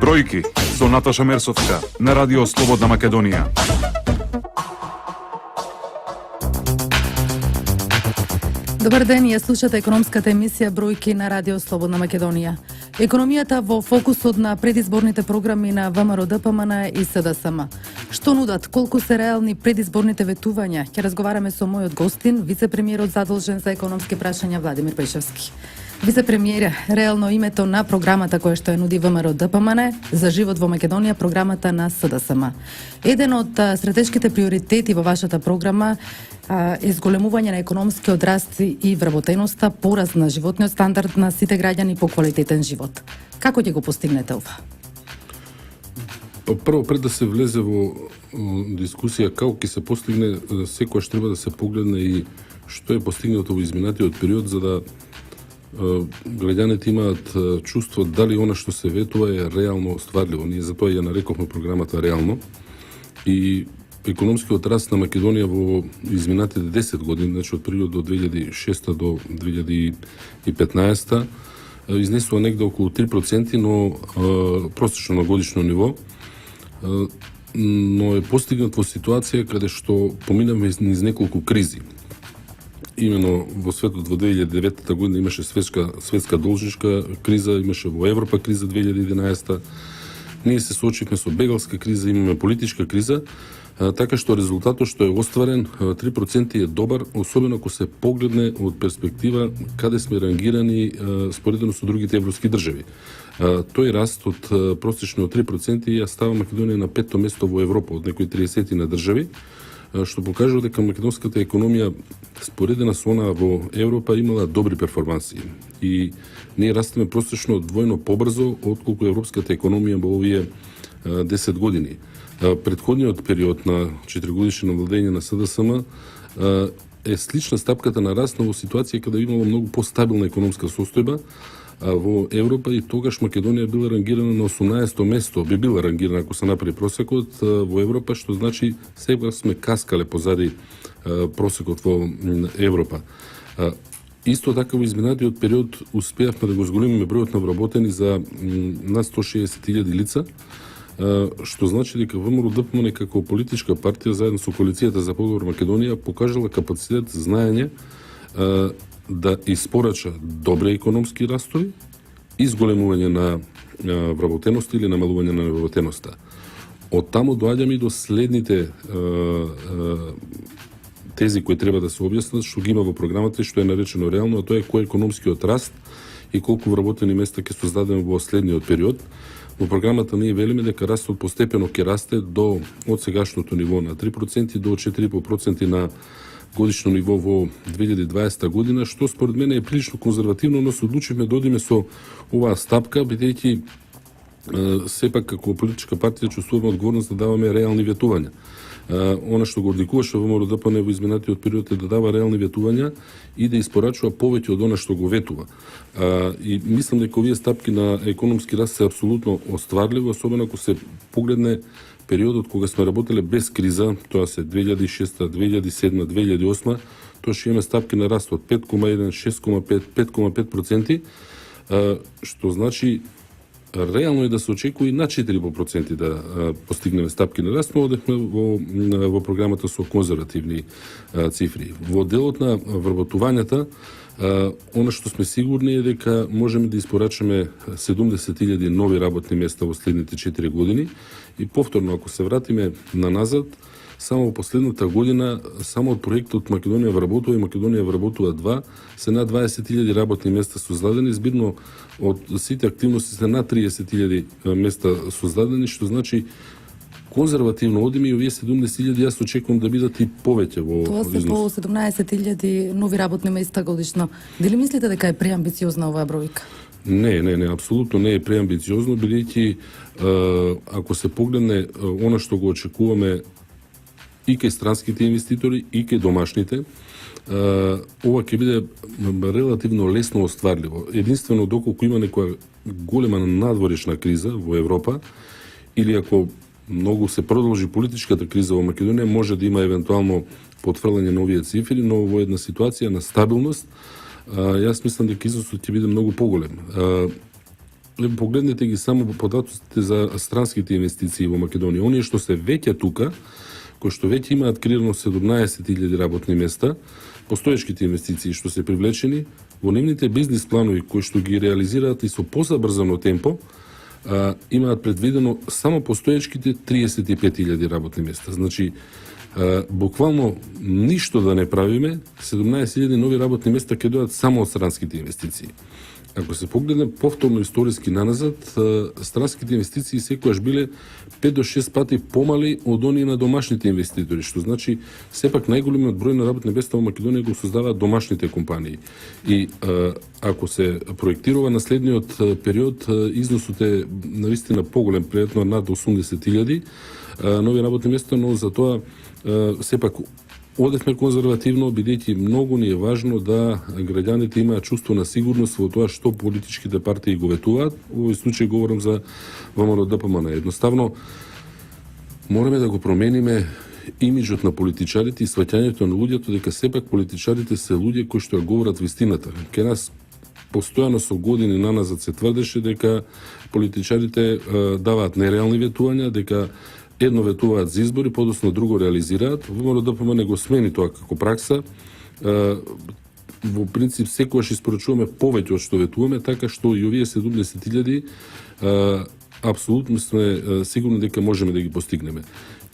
Бројки со Наташа Мерсовска на Радио Слободна Македонија. Добар ден, ја слушате економската емисија Бројки на Радио Слободна Македонија. Економијата во фокусот на предизборните програми на ВМРО ДПМН и СДСМ. Што нудат, колку се реални предизборните ветувања? Ќе разговараме со мојот гостин, вице-премиерот задолжен за економски прашања Владимир Пејшевски. Вице-премиер, реално името на програмата која што ја нуди ВМРО ДПМН за живот во Македонија, програмата на СДСМ. Еден од стратешките приоритети во вашата програма е зголемување на економскиот раст и вработеноста, пораст на животниот стандард на сите граѓани по квалитетен живот. Како ќе го постигнете ова? Прво, пред да се влезе во дискусија како ќе се постигне, секојаш треба да се погледне и што е постигнато во изминатиот период, за да граѓаните имаат чувство дали она што се ветува е реално остварливо. Ние затоа ја нарекохме програмата реално. И економскиот раст на Македонија во изминатите 10 години, значи од период од 2006 до 2015, изнесува негде околу 3%, но просечно на годишно ниво, но е постигнат во ситуација каде што поминавме низ неколку кризи. Имено во светот во 2009 година имаше светска должничка криза, имаше во Европа криза 2011. Ние се соочивме со бегалска криза, имаме политичка криза, така што резултатот што е остварен 3% е добар, особено ако се погледне од перспектива каде сме рангирани споредено со другите европски држави. Тој раст од просечниот 3% ја става Македонија на 5-то место во Европа од некои 30 на држави, што покажува дека македонската економија споредена со она во Европа имала добри перформанси. И ние растеме просечно двојно побрзо отколку европската економија во овие 10 години. Претходниот период на 4 годишно владење на СДСМ е слична стапката на раст, но во ситуација каде имало многу постабилна економска состојба во Европа, и тогаш Македонија била рангирана на 18-то место, би била рангирана ако се направи просекот во Европа, што значи сега сме каскале позади просекот во Европа. Исто така во изминатиот период успеавме да го зголемиме бројот на вработени за над 160.000 лица, што значи дека ВМРО ДПМН како политичка партија заедно со коалицијата за подобар Македонија покажала капацитет, знаење да испорача добри економски растови и зголемување на вработеноста или намалување на вработеноста. Од таму доаѓаме и до следните тези кои треба да се објаснат, што ги има во програмата и што е наречено реално, а тоа е кој е економскиот раст и колку вработени места ќе создадеме во следниот период. Во програмата ние велиме дека растот постепено ќе расте до од сегашното ниво на 3% до 4,5% на годишно ниво во 2020 година, што според мене е прилично конзервативно, но се одлучивме да одиме со оваа стапка, бидејќи сепак како политичка партија чувствуваме одговорност да даваме реални ветувања. Она што го одликуваше ВМРО ДПМН во изминатиот период е да дава реални ветувања и да испорачува повеќе од она што го ветува. И мислам дека овие стапки на економски раст се апсолутно остварливи, особено ако се погледне периодот кога сме работеле без криза, тоа се 2006, 2007, 2008, тоа ќе имаме стапки на раст од 5,1, 6,5, 5,5%, што значи реално е да се очекува и на 4% да постигнеме стапки на раст, но одехме во програмата со конзервативни цифри. Во делот на вработувањата, она што сме сигурни е дека можеме да испорачаме 70.000 нови работни места во следните 4 години и повторно, ако се вратиме на назад, само во последната година, само од проектот Македонија вработува и Македонија вработува 2, се над 20.000 работни места создадени, збирно од сите активности се над 30.000 места создадени, што значи конзервативно одиме и овие 70.000 јас очекувам да бидат и повеќе во тоа се по 17.000 нови работни места годишно. Дали мислите дека е преамбициозна оваа бројка? Не, апсолутно не е преамбициозно, бидејќи ако се погледне она што го очекуваме и кај странските инвеститори, и кај домашните, ова ќе биде релативно лесно остварливо. Единствено доколку има некоја голема надворешна криза во Европа, или ако многу се продолжи политичката криза во Македонија, може да има евентуално потврлање на овие цифри, но во една ситуација на стабилност, јас мислам дека износот ќе биде многу поголем. погледнете ги само податоците за странските инвестиции во Македонија. Оние што се веќе тука, кои што веќе имаат креирано 17.000 работни места, постоечките инвестиции што се привлечени, во нивните бизнис планови кои што ги реализираат и со позабрзано темпо, имаат предвидено само постоечките 35.000 работни места. Значи, буквално ништо да не правиме, 17.000 нови работни места ќе дојдат само од странските инвестиции. Ако се погледне повторно историски наназад, странските инвестиции секогаш биле 5 до 6 пати помали од оние на домашните инвеститори, што значи сепак најголемиот број на работни места во Македонија го создаваат домашните компании. И ако се проектирува на следниот период, износот е навистина поголем, пријатно над 80.000 нови работни места, но за тоа сепак одевме конзервативно, бидејќи многу ни е важно да граѓаните имаат чувство на сигурност во тоа што политичките партии го ветуваат. Во овој случај говорам за ВМРО-ДПМН. Едноставно, мораме да го промениме имиджот на политичарите и сваќањето на луѓето дека сепак политичарите се луѓе кои што ја говорат вистината. Ке нас постојано со години наназад се тврдеше дека политичарите даваат нереални ветувања, дека едно ветуваат за избори, подоцна друго реализираат. ВМРО-ДПМН го смени тоа како пракса. Во принцип, секогаш испорачуваме повеќе од што ветуваме, така што и овие 70.000 апсолутно сме сигурни дека можеме да ги постигнеме.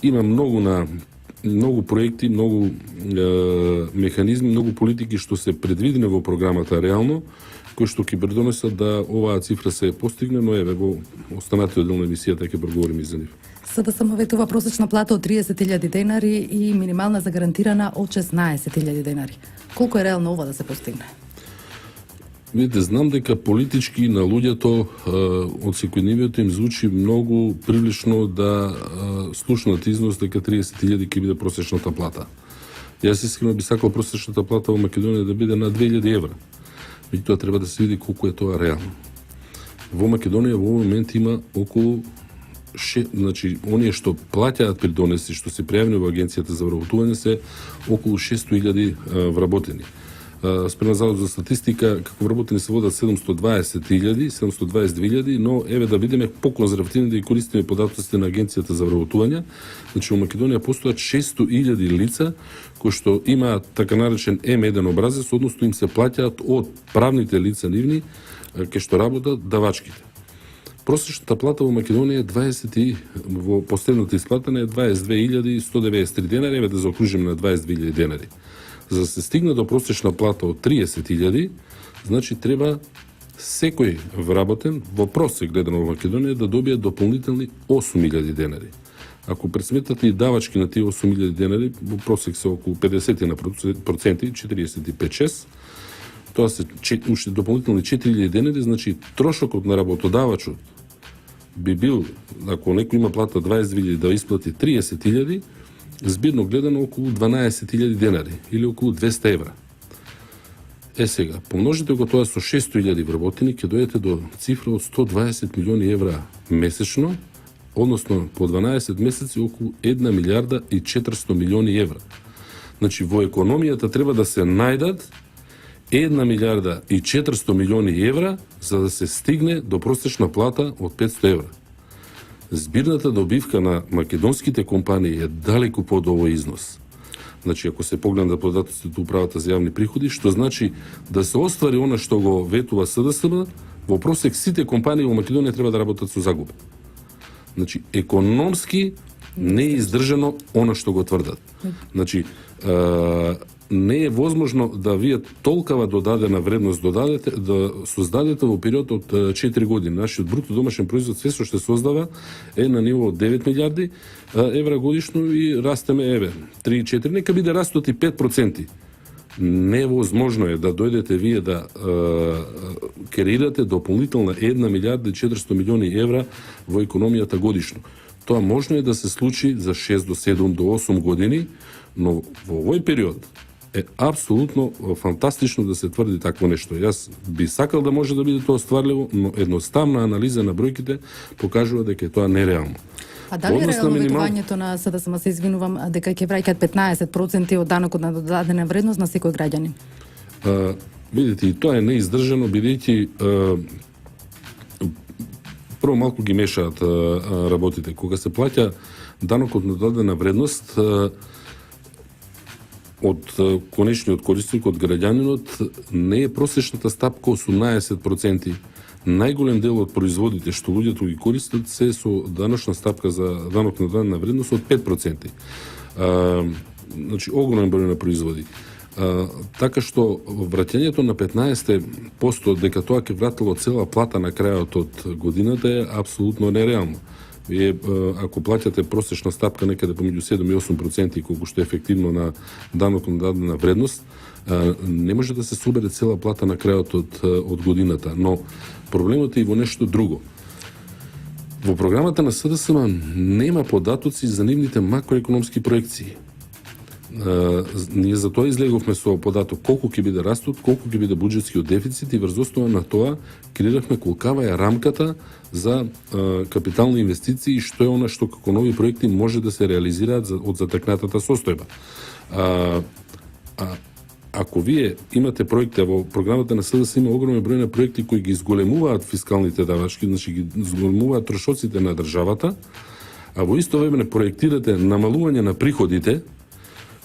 Има многу проекти, многу механизми, многу политики што се предвидени во програмата реално, кои што ќе придонесат да оваа цифра се постигне, но еве во останатиот дел на емисијата ќе проговориме и за нив. СДСМ ветува просечна плата од 30.000 денари и минимална загарантирана од 16.000 денари. Колку е реално ова да се постигне? Видите, знам дека политички на луѓето од секојдневието им звучи многу привлично да слушнат износ дека 30.000 ќе биде просечната плата. Јас искрено би сакал просечната плата во Македонија да биде на 2.000 евра. Меѓутоа треба да се види колку е тоа реално. Во Македонија во овој момент има околу значи, оние што плаќаат придонеси, што се пријавени во Агенцијата за вработување се околу 600.000 вработени. Спрема Завод за статистика, како вработени се водат 720.000, 722.000, но еве да бидеме по-конзервативни да ги користиме податоците на Агенцијата за вработување. Значи, во Македонија постојат 600.000 лица кои што имаат така наречен М1 образец, односно им се плаќаат од правните лица нивни кај што работат давачките. Просечната плата во Македонија е во последната исплатена е 22.193 денари, еве да заокружиме на 22.000 денари. За да се стигне до просечна плата од 30.000, значи треба секој вработен во просек гледано во Македонија да добие дополнителни 8.000 денари. Ако пресметате и давачки на тие 8.000 денари, во просек се околу 50%, 45-6, тоа се уште дополнителни 4.000 денари, значи трошокот на работодавачот би бил, ако некој има плата 22.000 да исплати 30.000, збирно гледано околу 12.000 денари или околу 200 евра. Сега, помножите го тоа со 600.000 вработени, ќе дојдете до цифра од 120 милиони евра месечно, односно по 12 месеци околу 1 милиарда и 400 милиони евра. Значи, во економијата треба да се најдат 1 милиарда и 400 милиони евра за да се стигне до просечна плата од 500 евра. Збирната добивка на македонските компании е далеку под овој износ. Значи, ако се погледна податоците управата за јавни приходи, што значи да се оствари она што го ветува СДСМ, во просек сите компании во Македонија треба да работат со загуба. Значи, економски не е издржано она што го тврдат. Значи, не е возможно да вие толкова додадена вредност да создадете во период од 4 години. Нашиот бруто домашен производ се што создава е на ниво од 9 милиарди евра годишно и растеме 3-4, нека биде растот и 5%. Невозможно е да дојдете вие да креирате дополнителна 1 милиарда и 400 милиони евра во економијата годишно. Тоа можно е да се случи за 6 до 7 до 8 години, но во овој период е апсолутно фантастично да се тврди такво нешто. Јас би сакал да може да биде тоа стварливо, но едноставна анализа на бројките покажува дека е тоа нереално. А дали е реално ветувањето на СДСМ, се извинувам, дека ќе враќаат 15% од данокот на додадена вредност на секој граѓанин? Видите, и тоа е неиздржано, бидејќи прво малку ги мешаат работите. Кога се плаќа данокот на додадена вредност од конечниот корисник, од граѓанинот, не е просечната стапка 18%. Најголем дел од производите што луѓето ги користат се со даночна стапка за данок на додадена вредност од 5%. Значи, огромен број на производи. Така што враќањето на 15% дека тоа ќе вратило цела плата на крајот од годината е апсолутно нереално. Вие, ако плаќате просечна стапка некаде помеѓу 7 и 8%, колку што е ефективно на данок на дадена вредност, не може да се собере цела плата на крајот од годината. Но проблемот е и во нешто друго. Во програмата на СДСМ нема податоци за нивните макроекономски проекции. Ние за тоа излеговме со податок колку ќе биде растот, колку ќе биде буџетскиот дефицит и врз основа на тоа креиравме колкава е рамката за капитални инвестиции и што е она што како нови проекти може да се реализираат од затекнатата состојба. Ако вие имате проекти, во програмата на СДС има огромен број на проекти кои ги зголемуваат фискалните давачки, значи ги зголемуваат трошоците на државата, а во исто време проектирате намалување на приходите,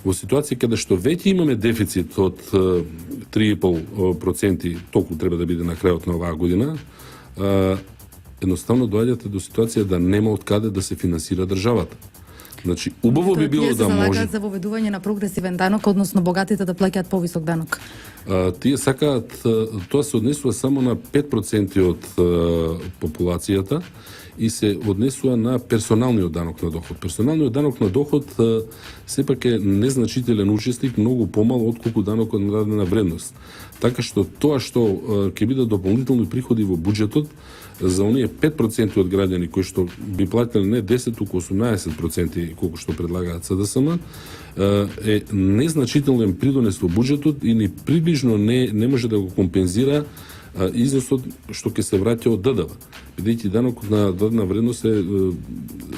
во ситуација каде што веќе имаме дефицит од 3,5%, толку треба да биде на крајот на оваа година, едноставно доаѓате до ситуација да нема од каде да се финансира државата. Значи, убаво би било да може... Тие се залагаат за воведување на прогресивен данок, односно богатите да плаќаат повисок данок. Тие сакаат, тоа се однесува само на 5% од популацијата и се однесува на персоналниот данок на доход. Персоналниот данок на доход сепак е незначителен учесник, многу помал отколку данокот на дадена вредност. Така што тоа што ќе бидат дополнителни приходи во буџетот за оние 5% од граѓани кои што би платили не 10, туку 18% колку што предлагаат СДСМ, е незначителен придонес во буџетот и ни приближно не може да го компензира износот што ќе се враќа од ДДВ. Бидејќи данокот на додадена вредност е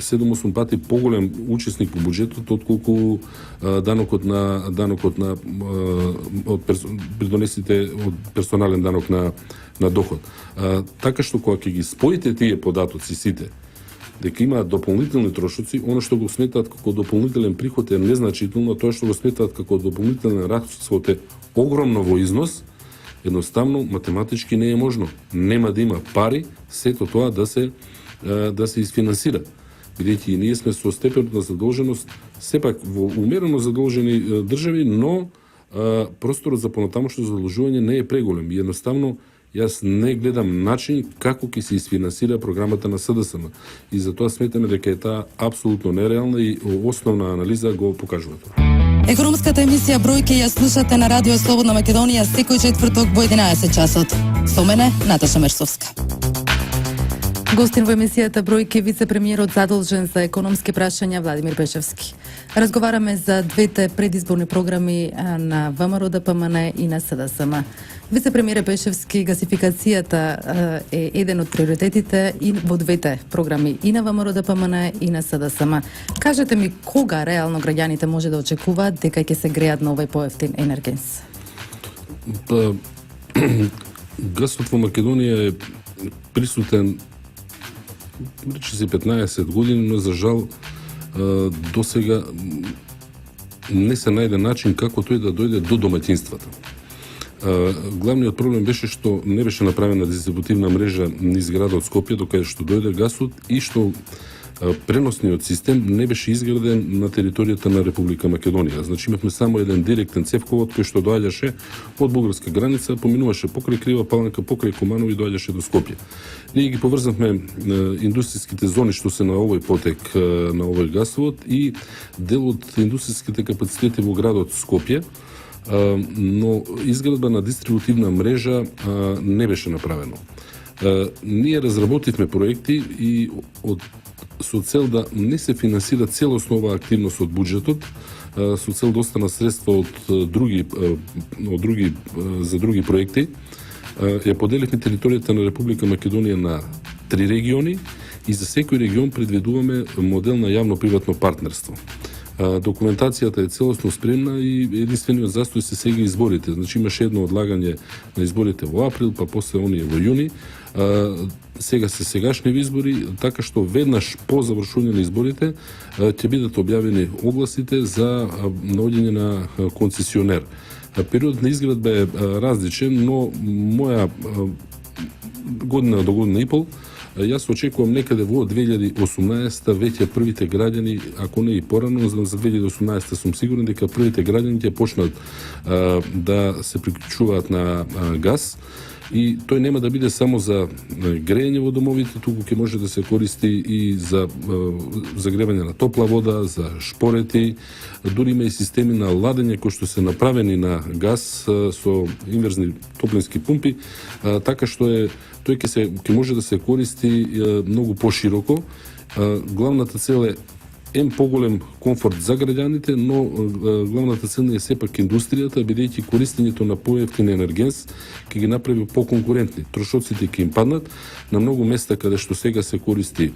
7-8 пати поголем учесник во буџетот отколку данокот на придонесите од персонален данок на доход. Така што кога ќе ги споите тие податоци сите, дека имаат дополнителни трошоци, она што го сметаат како дополнителен приход е незначително, тоа што го сметаат како дополнителен расход е огромно во износ, едноставно математички не е можно. Нема да има пари сето тоа да се изфинансира. Бидејќи и ние сме со степен на задолженост сепак во умерено задолжени држави, но просторот за понатамошно задолжување не е преголем. И едноставно јас не гледам начин како ќе се изфинансира програмата на СДСМ. И затоа сметаме дека е таа апсолутно нереална и основна анализа го покажува тоа. Економската емисија Бројки ја слушате на Радио Слободна Македонија секој четврток во 11 часот. Со мене Наташа Мерсовска. Гостин во емисијата Бројки вице-премиерот задолжен за економски прашања Владимир Бешевски. Разговараме за двете предизборни програми на ВМРО ДПМН и на СДСМ. Вице-премиер Бешевски, гасификацијата е еден од приоритетите и во двете програми и на ВМРО ДПМН и на СДСМ. Кажете ми кога реално граѓаните може да очекуваат дека ќе се греат на овој поевтин енергенс? Гасот во Македонија е присутен рече се 15 години, но за жал до сега не се најде начин како тој да дојде до домаќинствата. Главниот проблем беше што не беше направена дистрибутивна мрежа низ градот Скопје, докаде што дојде гасот и што преносниот систем не беше изграден на територијата на Република Македонија. Значи имавме само еден директен цевковод кој што доаѓаше од бугарска граница, поминуваше покрај Крива Паланка, покрај Куманово и доаѓаше до Скопје. Ние ги поврзавме индустријските зони што се на овој потек на овој гасовод и дел од индустријските капацитети во градот Скопје, но изградба на дистрибутивна мрежа не беше направено. Ние разработивме проекти и со цел да не се финансира целосно оваа активност од буџетот, со цел да остана средства за други проекти. Ја поделивме територијата на Република Македонија на 3 региони и за секој регион предвидуваме модел на јавно-приватно партнерство. Документацијата е целосно спремна и единствениот застој се сега изборите. Значи имаше едно одлагање на изборите во април, па после оние во јуни. сега се сегашни избори, така што веднаш по завршување на изборите ќе бидат објавени огласите за наоѓање на концесионер. Периодот на изградба е различен, но моја година до година и пол, јас очекувам некаде во 2018 веќе првите граѓани, ако не и порано, за 2018 сум сигурен дека првите граѓани ќе почнат да се приклучуваат на газ. И тој нема да биде само за грејење во домовите, туку ќе може да се користи и за загревање на топла вода, за шпорети, дури има и системи на ладење кои што се направени на газ со инверзни топлински пумпи, така што тој ќе може да се користи многу пошироко. Главната цел е поголем комфорт за граѓаните, но главната цел е сепак индустријата, бидејќи користењето на поевтин енергенс ќе ги направи поконкурентни. Трошоците ќе им паднат на многу места каде што сега се користи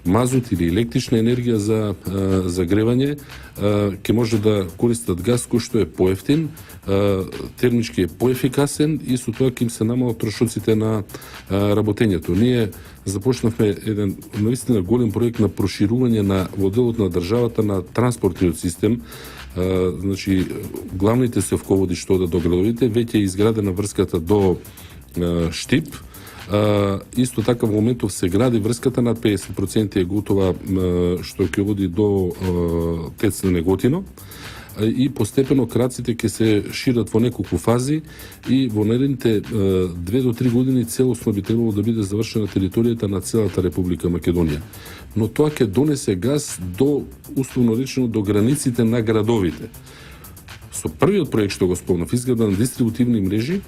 мазут или електрична енергија за гревање, ќе може да користат газ кој што е поевтин, термички е поефикасен и со тоа ќе им се намалат трошоците на работењето. Ние започнавме еден наистина голем проект на проширување на во делот на државата на транспортниот систем. Значи главните севководи што одат до градовите, веќе е изградена врската до Штип. Исто така во моментов се гради врската, над 50% е готова, што ќе води до ТЕЦ на Неготино, и постепено краците ќе се шират во неколку фази и во наредните 2 до 3 години целосно би требало да биде завршена територијата на целата Република Македонија. Но тоа ќе донесе газ до, условно речено, до границите на градовите. Со првиот проект што го спомнав, изграда на дистрибутивни мрежи,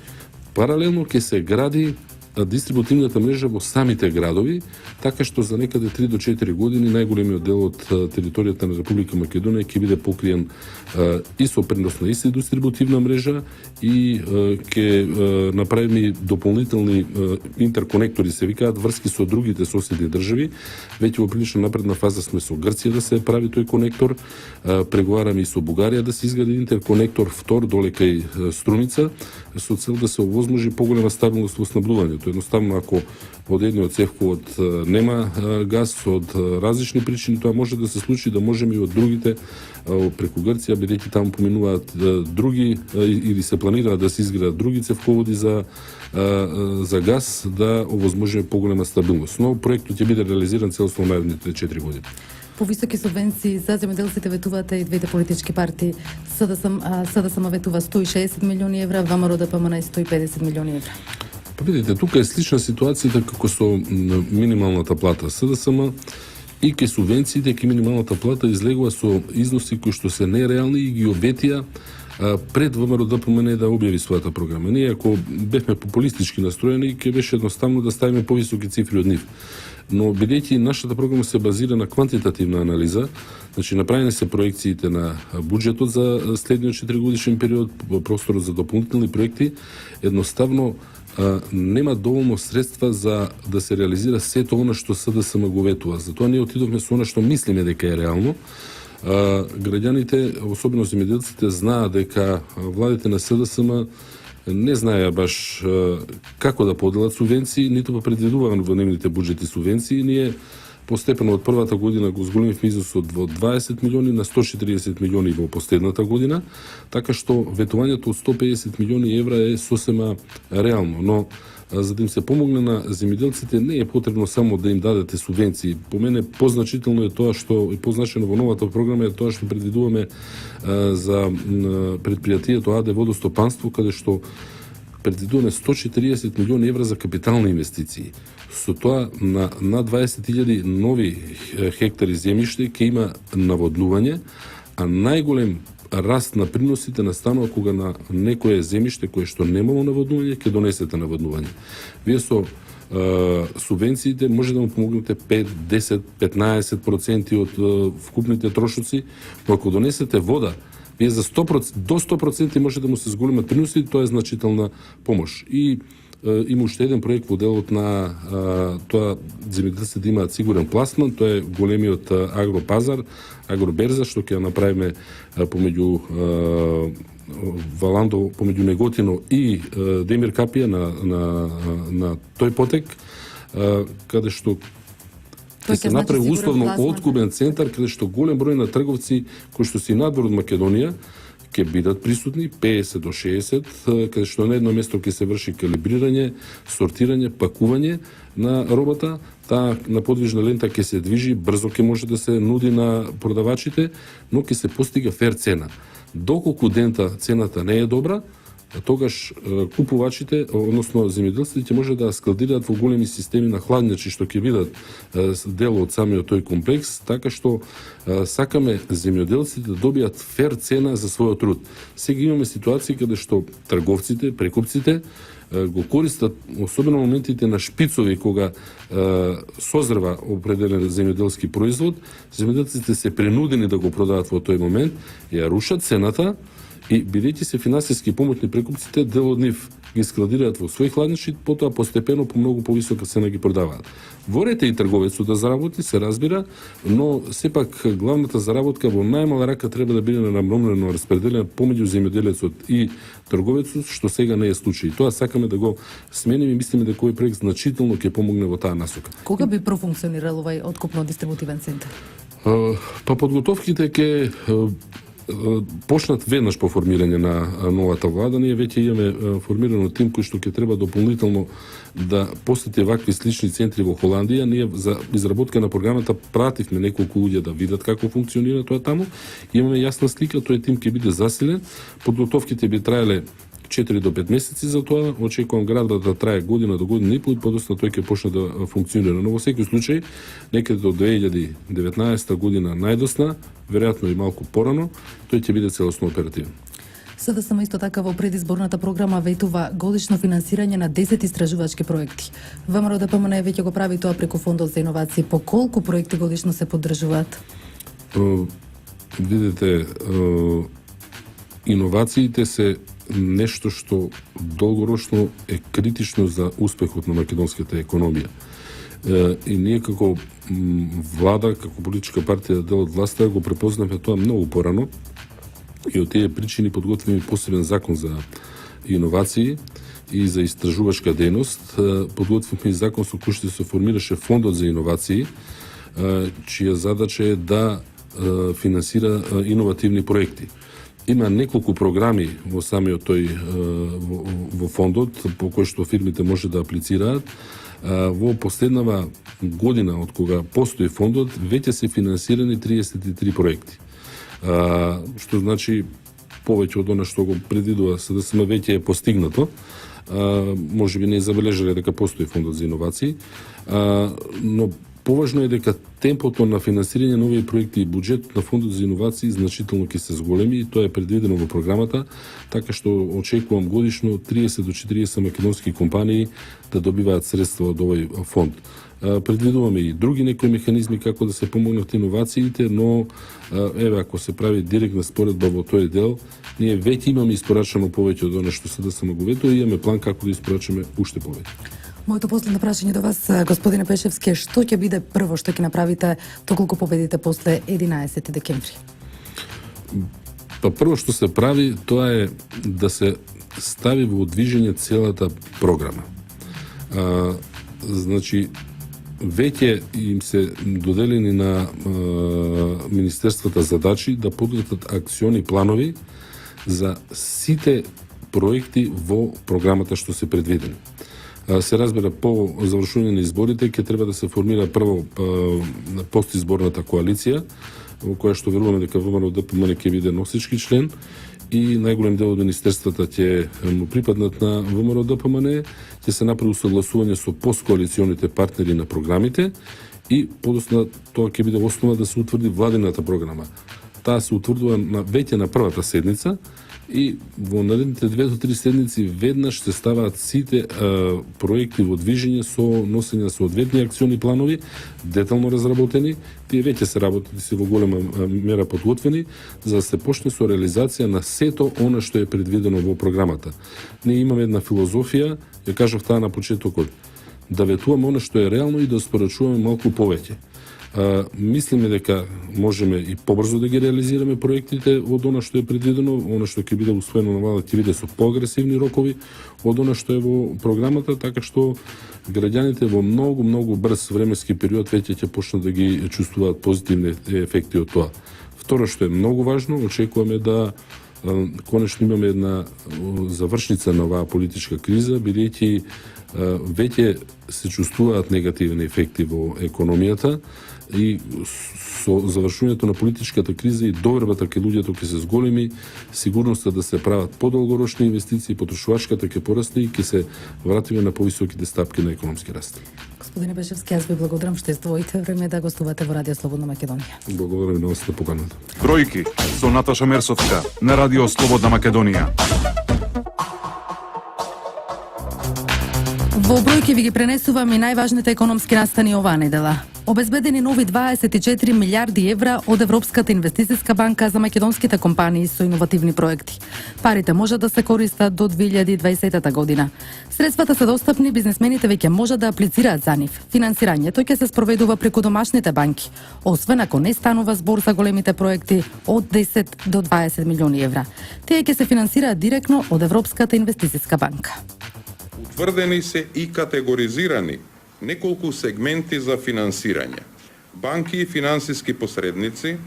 паралелно ќе се гради дистрибутивната мрежа во самите градови, така што за некаде 3 до 4 години најголемиот дел од територијата на Република Македонија ќе биде покриен и со преносна и дистрибутивна мрежа и ќе направиме дополнителни интерконектори, се викаат, врски со другите соседни држави. Веќе во прилично напредна фаза сме со Грција да се прави тој конектор, преговараме и со Бугарија да се изгради интерконектор втор долека и Струница, со цел да се овозможи поголема стабилност во снабдувањето. Едноставно, ако од едниот цевковод нема газ од различни причини, тоа може да се случи, да можеме и од другите преку Грција, бидејќи таму поминуваат други или се планираат да се изградат други цевководи за газ, да овозможиме поголема стабилност. Но проектот ќе биде реализиран целосно наредните 4 години. Повисоки субвенции за земјоделците ветуваат и двете политички партии. СДСМ ветува 160 милиони евра, ВМРО ДПМН 150 милиони евра. Па видите, тука е слична ситуацијата како со минималната плата. СДСМ и ке субвенциите, ке минималната плата излегува со износи кои што се нереални и ги обетија пред ВМРО ДПМН да објави својата програма. Ние ако бевме популистички настроени, ке беше едноставно да ставиме повисоки цифри од нив. Но бидејќи нашата програма се базира на квантитативна анализа, значи направени се проекциите на буџетот за следниот 4-годишен период, просторот за дополнителни проекти, едноставно нема доволно средства за да се реализира сето она што СДСМ го ветува. Затоа ние отидовме со она што мислиме дека е реално. Граѓаните, особено земјоделците, знаат дека владите на СДСМ не знаеа баш како да поделат субвенции, ниту предвидуваат во нивните буџети субвенции. Ние постепено од првата година го зголемивме износот од 20 милиони на 140 милиони во последната година, така што ветувањето од 150 милиони евра е сосема реално. Но за да им се помогне на земјоделците, не е потребно само да им дадете субвенции. По мене позначително е тоа што и позначено во новата програма е тоа што предвидуваме за предпријатието АД Водостопанство, каде што предвидуваме 140 милиони евра за капитални инвестиции. Со тоа на 20.000 нови хектари земјиште ќе има наводнување, а најголем раст на приносите настанува кога на некое земјиште кое што немало наводнување ќе донесете наводнување. Вие со субвенциите може да му помогнете 5, 10, 15% од вкупните трошоци, но ако донесете вода, вие за 100%, до 100% може да му се зголемат приноси, тоа е значителна помош. И има уште еден проект во делот на тоа земјоделците да имаат сигурен пласман, тоа е големиот агропазар, агроберза, што ќе направиме помеѓу Валандо, помеѓу Неготино и Демир Капија на тој потек. каде што Тој ќе се ќе направи значи условно сигурен пласман. откупен центар каде што голем број на трговци кои што се надвор од Македонија ќе бидат присутни, 50 до 60, каде што на едно место ќе се врши калибрирање, сортирање, пакување на робата, таа на подвижна лента ќе се движи, брзо ќе може да се нуди на продавачите, но ќе се постига фер цена. Доколку дента цената не е добра, тогаш купувачите, односно земјоделците ќе може да складираат во големи системи на хладњачи што ќе бидат дел од самиот тој комплекс, така што сакаме земјоделците да добијат фер цена за својот труд. Сега имаме ситуации каде што трговците, прекупците го користат, особено моментите на шпицови, кога созрва определен земјоделски производ, земјоделците се принудени да го продават во тој момент, ја рушат цената, и бидејќи се финансиски помоќни прекупците, дел од нив ги складираат во своји хладничи, потоа постепено по многу повисока цена ги продаваат. Ворете и трговецот да заработи, се разбира, но сепак главната заработка во најмала рака треба да биде наравномерно распределена помеѓу земјоделецот и трговецот, што сега не е случај. Тоа сакаме да го смениме и мислиме дека овој проект значително ќе помогне во таа насока. Кога би профункционирал овај откупно-дистрибутивен центар? Па подготовките ќе почнат веднаш по формирање на новата влада. Ние веќе имаме формирано тим кој што ќе треба дополнително да посети вакви слични центри во Холандија. Ние за изработка на програмата пративме неколку луѓе да видат како функционира тоа таму. Имаме јасна слика, тој тим ќе биде засилен. Подготовките би траеле 4 до 5 месеци за тоа. Очекувам градот да трае година до година и пол, подоцна тој ќе почне да функционира. Но во секој случај, некаде до 2019 година најдосна, веројатно и малку порано, тој ќе биде целосно оперативен. СДСМ исто така во предизборната програма ветува годишно финансирање на 10 истражувачки проекти. ВМРО ДПМН веќе го прави тоа преку фондот за иновации. По колку проекти годишно се поддржуваат? Видите, иновациите се нешто што долгорочно е критично за успехот на македонската економија. И ние како влада, како политичка партија, дел од власта, го препознавме тоа многу порано и од тие причини подготвиме посебен закон за иновации и за истражувачка дејност. Подготвивме и закон со кој што се формираше фондот за иновации, чија задача е да финансира иновативни проекти. Има неколку програми во самиот тој во фондот по кои што фирмите може да аплицираат. Во последнава година од кога постои фондот веќе се финансирани 33 проекти. Што значи повеќе од она што го предвидува СДСМ веќе е постигнато. Може би не забележале дека постои фондот за иновации, но поважно е дека темпото на финансирање на овие проекти и буџетот на фондот за иновации значително ќе се зголеми и тоа е предвидено во програмата, така што очекувам годишно 30 до 40 македонски компании да добиваат средства од овој фонд. Предвидуваме и други некои механизми како да се помогнат иновациите, но еве ако се прави директна споредба во тој дел, ние веќе имаме испорачано повеќе од она што СДСМ го ветува и имаме план како да испорачаме уште повеќе. Моето последно прашање до вас, господине Пешевски, што ќе биде прво што ќе направите доколку победите после 11 декември? Па прво што се прави, тоа е да се стави во движење целата програма. Значи, веќе им се доделени на министерствата задачи да подготват акциони планови за сите проекти во програмата што се предвидени. Се разбира, по завршување на изборите ќе треба да се формира прво постизборната коалиција, во која што веруваме дека ВМРО ДПМН ќе биде носички член и најголем дел од министерствата ќе му припаднат на ВМРО ДПМН, ќе се направи усогласување со посткоалиционите партнери на програмите и подоцна тоа ќе биде основа да се утврди владината програма. Таа се утврдува веќе на првата седница и во наредните 2 до 3 седмици веднаш се ставаат сите проекти во движење со носење соодветни акциони планови, детално разработени, тие веќе се работи се во голема мера подготвени, за да се почне со реализација на сето она што е предвидено во програмата. Ние имаме една филозофија, ја кажав таа на почетокот, да ветуваме она што е реално и да спорачуваме малку повеќе. Мислиме дека можеме и побрзо да ги реализираме проектите од она што е предвидено, она што ќе биде усвоено на влада ќе биде со поагресивни рокови од она што е во програмата, така што граѓаните во многу брз временски период веќе ќе почнат да ги чувствуваат позитивни ефекти од тоа. Второ што е многу важно, очекуваме да конечно имаме една завршница на оваа политичка криза, бидејќи веќе се чувствуваат негативни ефекти во економијата и со завршувањето на политичката криза и довербата кај луѓето ќе се зголеми, сигурноста да се прават подолгорочни инвестиции, потрошувачката ќе порасне и ќе се вратиме на повисоките стапки на економски раст. Господине Бешевски, јас ви благодарам што издвоите време да гостувате во Радио Слободна Македонија. Благодарам на вас за поканата. Бројки со Наташа Мерсовска на Радио Слободна Македонија. Во бројки ви ги пренесувам и најважните економски настани оваа недела. Обезбедени нови 24 милиарди евра од Европската инвестициска банка за македонските компании со иновативни проекти. Парите можат да се користат до 2020 година. Средствата се достапни, бизнесмените веќе можат да аплицираат за нив. Финансирањето ќе се спроведува преку домашните банки, освен ако не станува збор за големите проекти од 10 до 20 милиони евра. Тие ќе се финансираат директно од Европската инвестициска банка. Утврдени се и категоризирани неколку сегменти за финансирање. Банки и финансиски посредници,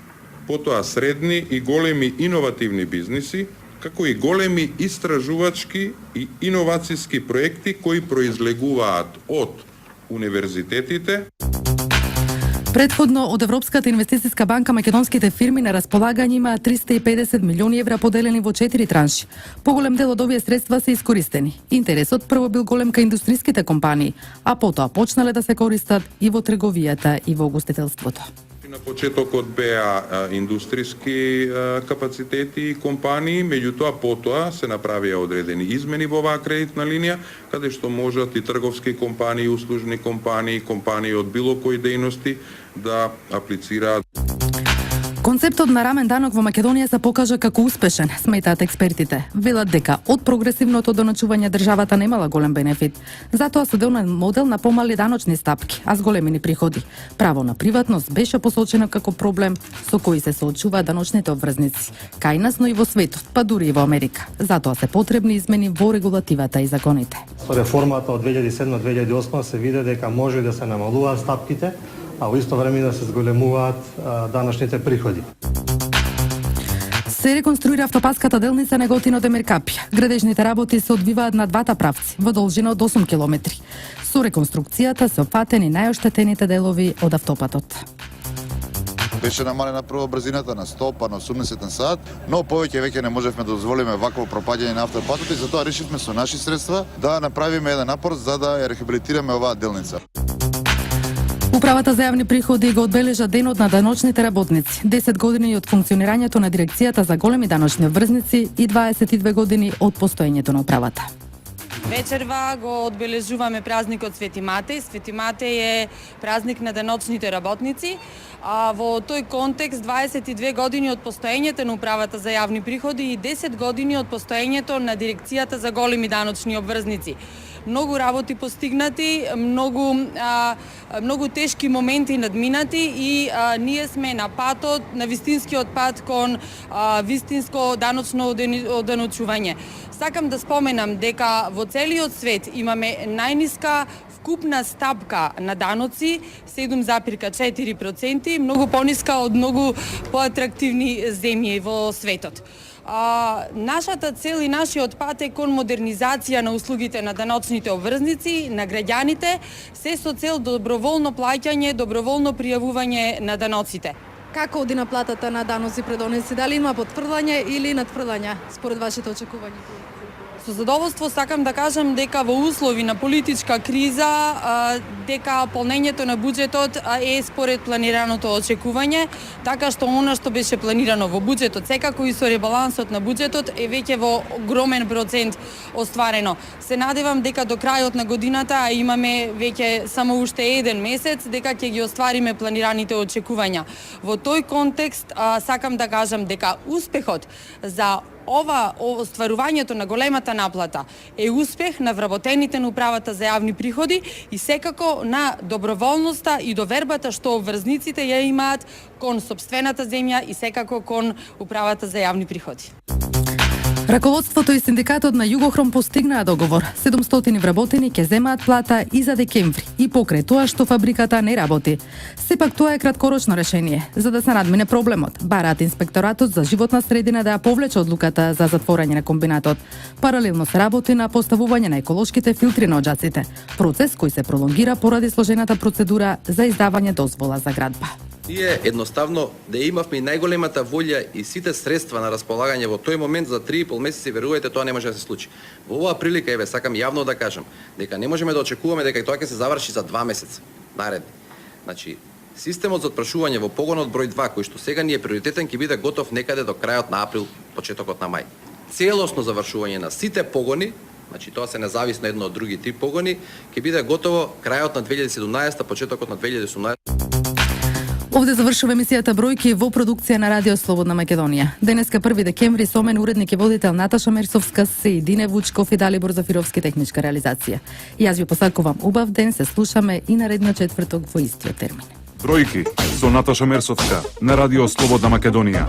потоа средни и големи иновативни бизниси, како и големи истражувачки и иновацијски проекти кои произлегуваат од универзитетите. Предходно од Европската инвестициска банка македонските фирми на располагање имаат 350 милиони евра поделени во 4 транши. Поголем дел од овие средства се искористени. Интересот прво бил голем кај индустријските компании, а потоа почнале да се користат и во трговијата и во угостителството. На почетокот беа индустријски капацитети и компании, меѓутоа потоа се направија одредени измени во оваа кредитна линија, каде што можат и трговски компании, услужни компании, компании од било кои дејности да аплицираат. Концептот на рамен данок во Македонија се покажа како успешен, сметаат експертите. Велат дека од прогресивното доначување државата немала голем бенефит. Затоа се донел модел на помали даночни стапки, а с големини приходи. Право на приватност беше посочено како проблем со кој се соочуваат даночните обврзници. Кај нас, но и во светот, па дури и во Америка. Затоа се потребни измени во регулативата и законите. Со реформата од 2007-2008 се виде дека може да се намалуваат стапките, а во исто време да се зголемуваат даночните приходи. Се реконструира автопаската делница Неготино Демиркапија. Градежните работи се одвиваат на двата правци, во должина од 8 километри. Со реконструкцијата се опфатени најоштетените делови од автопатот. Беше намалена прво брзината на 100 па на 80 на сат, но повеќе веќе не можевме да дозволиме вакво пропаѓање на автопатот и затоа решивме со наши средства да направиме еден напор за да ја рехабилитираме оваа делница. Управата за јавни приходи го одбележа денот на даночните работници. 10 години од функционирањето на дирекцијата за големи даночни обврзници и 22 години од постоењето на управата. Вечерва го одбележуваме празникот Свети Матеј. Свети Матеј е празник на даночните работници. А во тој контекст 22 години од постоењето на управата за јавни приходи и 10 години од постоењето на дирекцијата за големи даночни обврзници. Многу работи постигнати, многу тешки моменти надминати и ние сме на патот, на вистинскиот пат кон вистинско даночно оданочување. Сакам да споменам дека во целиот свет имаме најниска вкупна стапка на даноци 7,4%, многу пониска од многу поатрактивни земји во светот. Нашата цел и нашиот пат е кон модернизација на услугите на даночните обврзници, на граѓаните, се со цел доброволно плаќање, доброволно пријавување на даноците. Како оди наплатата на даноци пред онеси? Дали има потврдање или надврдање според вашите очекувања? Со задоволство сакам да кажам дека во услови на политичка криза, дека полнењето на буџетот е според планираното очекување, така што она што беше планирано во буџетот, секако и со ребалансот на буџетот е веќе во огромен процент остварено. Се надевам дека до крајот на годината, а имаме веќе само уште еден месец, дека ќе ги оствариме планираните очекувања. Во тој контекст сакам да кажам дека успехот за ова остварувањето на големата наплата е успех на вработените на управата за јавни приходи и секако на доброволноста и довербата што обврзниците ја имаат кон сопствената земја и секако кон управата за јавни приходи. Раководството и синдикатот на Југохром постигнаа договор. 700 вработени ќе земаат плата и за декември и покрај тоа што фабриката не работи. Сепак тоа е краткорочно решение. За да се надмине проблемот, бараат инспекторатот за животна средина да ја повлече одлуката за затворање на комбинатот. Паралелно се работи на поставување на еколошките филтри на оджаците. Процес кој се пролонгира поради сложената процедура за издавање дозвола за градба. Ние едноставно да имавме најголемата волја и сите средства на располагање во тој момент за 3,5 месеци, верувајте, тоа не може да се случи. Во оваа прилика, еве, сакам јавно да кажам, дека не можеме да очекуваме дека тоа ќе се заврши за 2 месеца наредни. Значи, системот за отпрашување во погонот број 2, кој што сега ни е приоритетен, ќе биде готов некаде до крајот на април, почетокот на мај. Целосно завршување на сите погони, значи тоа се независно едно од други 3 погони, ќе биде готово крајот на 2017, почетокот на 2018. Овде завршува емисијата Бројки во продукција на Радио Слободна Македонија. Денеска 1 декември со мен уредник и водител Наташа Мерсовска, Сеидине Вучков и Далибор Зафировски техничка реализација. Јас ви посакувам убав ден, се слушаме и наредниот четврток во истиот термин. Бројки со Наташа Мерсовска на Радио Слободна Македонија.